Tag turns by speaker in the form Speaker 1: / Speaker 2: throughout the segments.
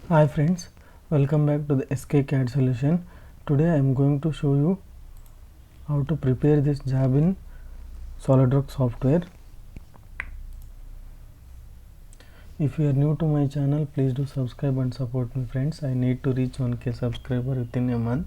Speaker 1: Hi friends, welcome back to the SK solution. Today I am going to show you how to prepare this job in SolidWorks software. If you are new to my channel, please do subscribe and support me friends. I need to reach 1k subscriber within a month.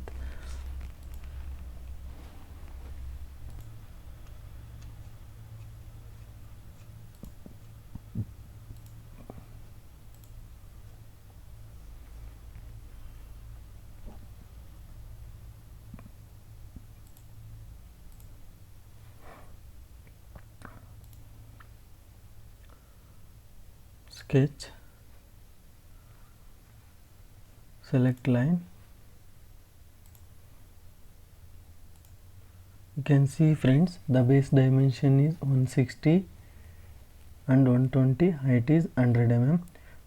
Speaker 1: Sketch, select line. You can see friends, the base dimension is 160 and 120, height is 100 mm.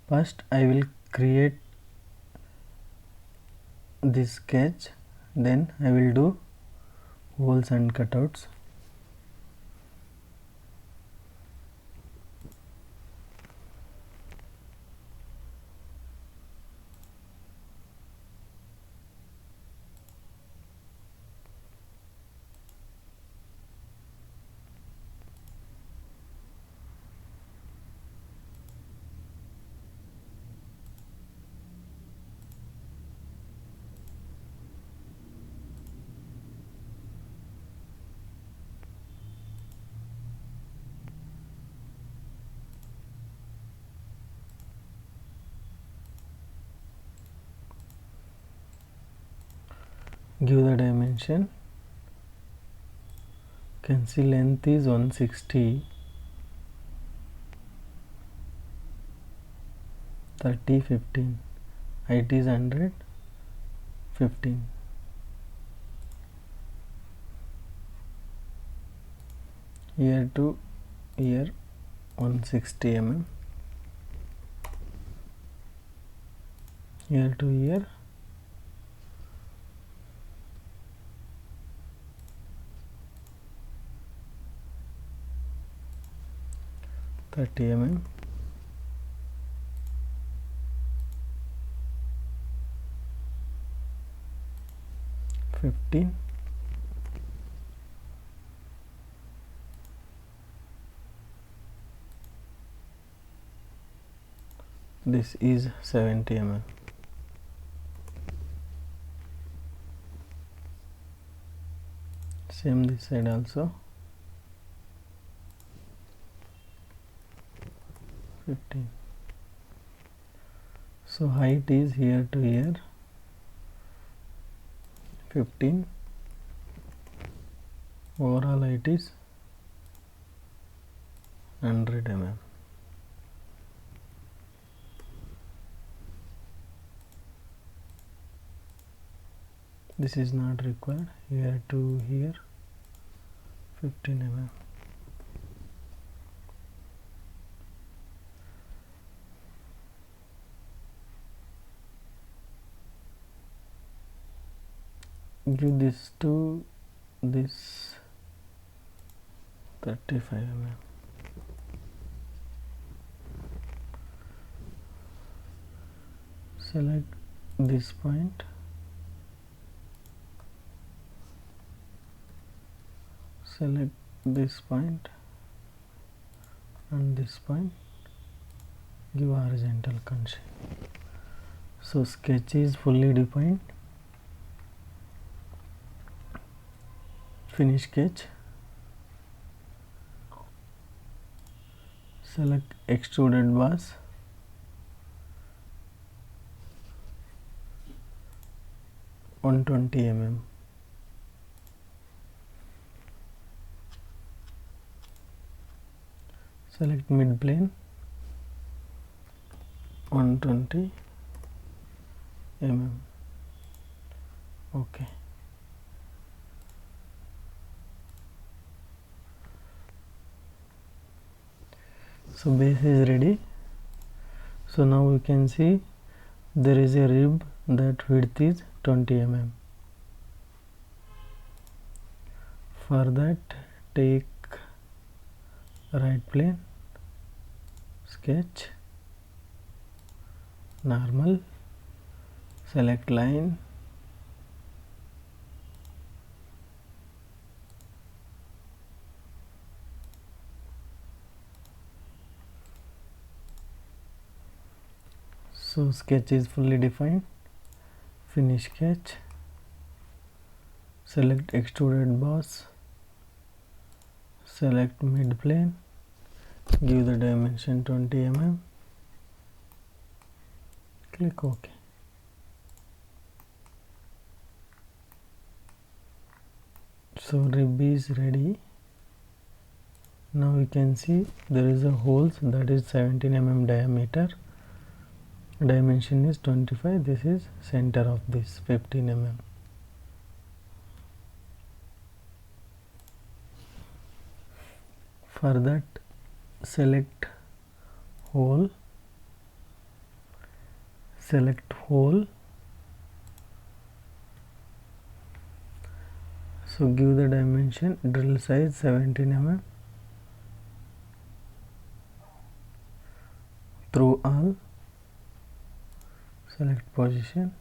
Speaker 1: First I will create this sketch, then I will do holes and cutouts. Give the dimension. You can see length is 160, 30, 15, height is 100, 15. Here to here 160 mm, here to here 30 mm, 15, this is 70 mm. Same this side also 15. So height is here to here 15, overall height is 100 mm. This is not required. Here to here 15 mm. Give this to this 35 mm. Select this point, select this point and this point, give horizontal constraint. So sketch is fully defined. Finish sketch. Select extruded bars, (120 mm). Select mid plane, 120 mm. Okay. So base is ready. So now we can see there is a rib that width is 20 mm. For that, take right plane, sketch, normal, select line, so sketch is fully defined. Finish sketch, select extruded boss, select mid plane, give the dimension 20 mm, click OK. So rib is ready. Now you can see there is a holes that is 17 mm diameter, dimension is 25, this is center of this 15 mm. For that, select hole, so give the dimension, drill size 17 mm, through all, select position,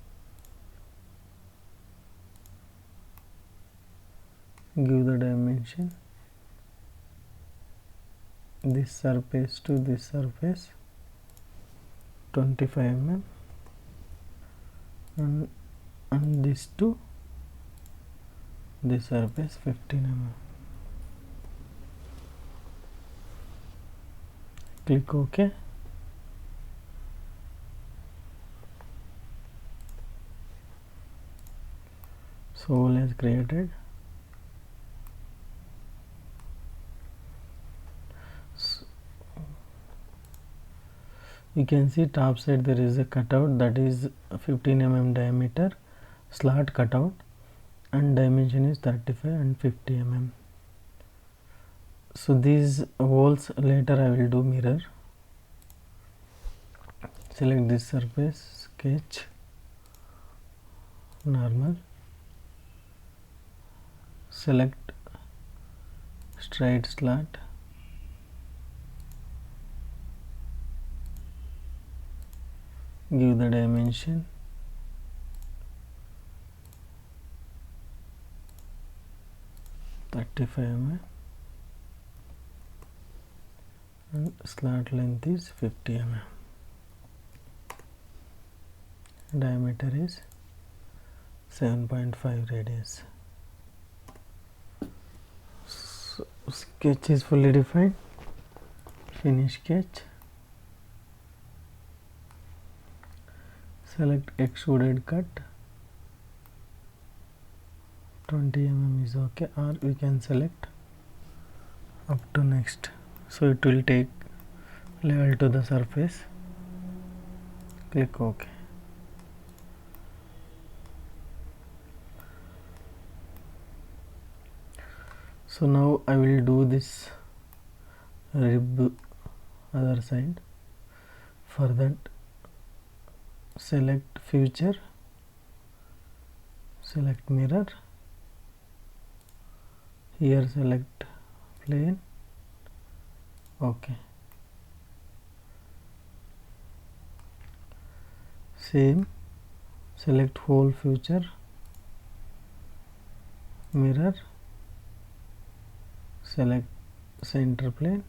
Speaker 1: give the dimension, this surface to this surface 25 mm, and this to this surface 15 mm. Click OK. So hole is created. So you can see top side there is a cutout that is 15 mm diameter, slot cutout, and dimension is 35 and 50 mm. So these holes later I will do mirror. Select this surface, sketch, normal, select straight slot, give the dimension, .35 mm, and slot length is 50 mm. Diameter is 7.5 radius. So sketch is fully defined. Finish sketch. Select extruded cut. 20 mm is okay, or we can select up to next. So it will take level to the surface. Click OK. So now I will do this rib other side. For that, select feature, select mirror, here select plane, OK. Same, select whole feature, mirror, select center plane,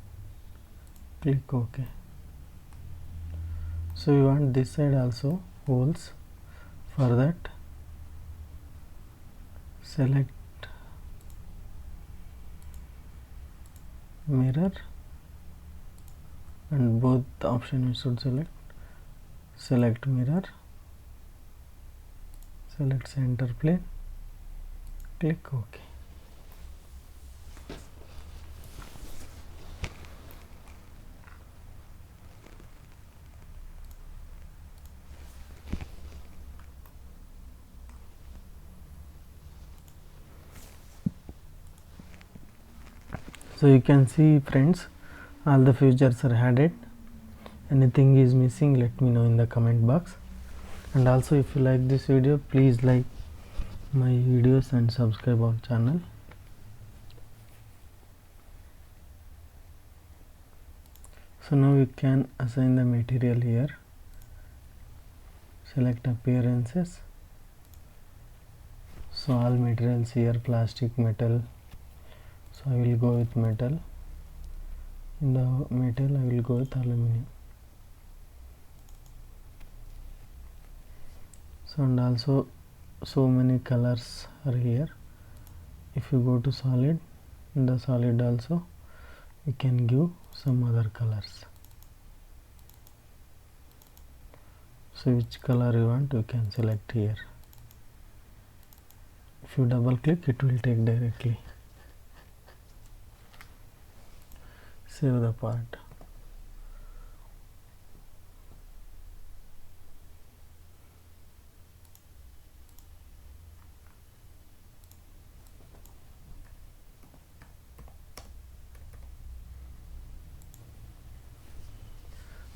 Speaker 1: click OK. So we want this side also holes. For that, select mirror, and both the option you should select mirror, select center plane, click OK. So you can see friends, all the features are added. Anything is missing, let me know in the comment box. And also if you like this video, please like my videos and subscribe our channel. So now you can assign the material here. select appearances. So all materials here, plastic, metal, so I will go with metal. In the metal I will go with aluminum. So and also so many colors are here. If you go to solid, in the solid also we can give some other colors. So which color you want, you can select here. If you double click, it will take directly. Save the part.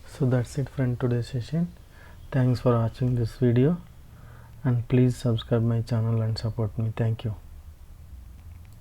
Speaker 1: So that's it from today's session. Thanks for watching this video, and please subscribe my channel and support me. Thank you.